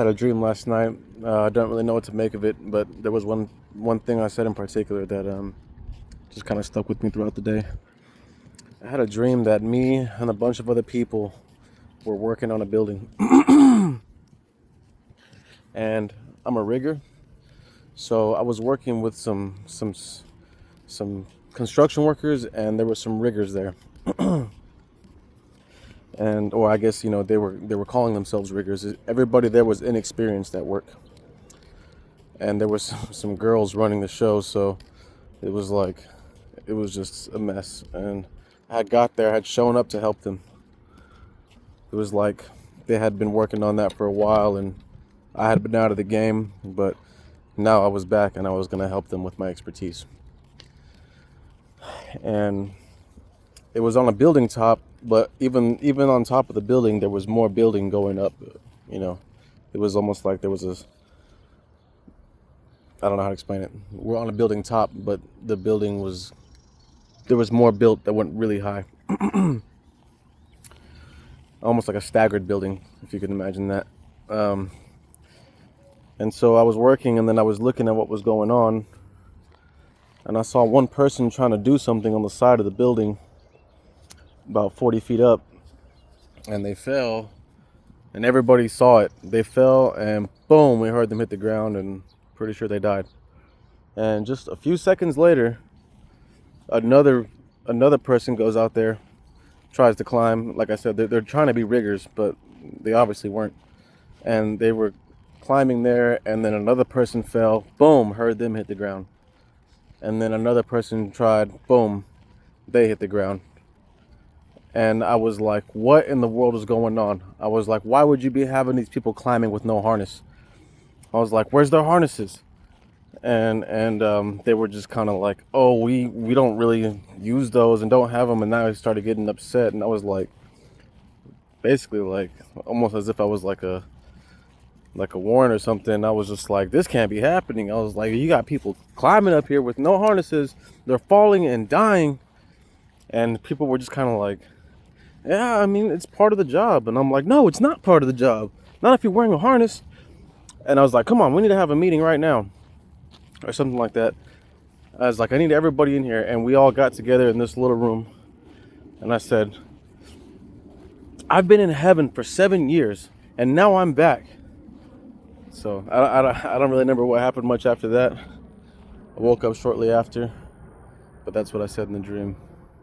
Had a dream last night. I don't really know what to make of it, but there was one thing I said in particular that just kind of stuck with me throughout the day. I had a dream that me and a bunch of other people were working on a building, and I'm a rigger, so I was working with some construction workers, and there were some riggers there. And or I guess they were calling themselves riggers. Everybody there was inexperienced at work, and there was some girls running the show, so it was like it was just a mess. And I had got there, I had shown up to help them. It was like they had been working on that for a while, and I had been out of the game, but now I was back and I was going to help them with my expertise. And it was on a building top, but even on top of the building there was more building going up. you know it was almost like there was a, I don't know how to explain it. We're on a building top, but the building was, there was more built that went really high. Almost like a staggered building, if you can imagine that. And so I was working, and then I was looking at what was going on, and I saw one person trying to do something on the side of the building about 40 feet up, and they fell, and everybody saw it. They fell, and boom, we heard them hit the ground, and pretty sure they died. And just a few seconds later, another person goes out there, tries to climb. Like I said, they're trying to be riggers, but they obviously weren't. And they were climbing there, and then another person fell, boom, heard them hit the ground. And then another person tried, boom, they hit the ground. And I was like, what in the world is going on? I was like, why would you be having these people climbing with no harness? I was like, where's their harnesses? And they were just kind of like, oh, we don't really use those and don't have them. And now I started getting upset, and I was like, basically like almost as if I was like a warrant or something. I was just like, this can't be happening. I was like, you got people climbing up here with no harnesses, they're falling and dying. And people were just kind of like, yeah, I mean, it's part of the job. And I'm like, no, it's not part of the job, not if you're wearing a harness. And I was like, come on, we need to have a meeting right now, or something like that. I was like, I need everybody in here. And we all got together in this little room, and I said, I've been in heaven for 7 years, and now I'm back. So I don't really remember what happened much after that. I woke up shortly after, but that's what I said in the dream.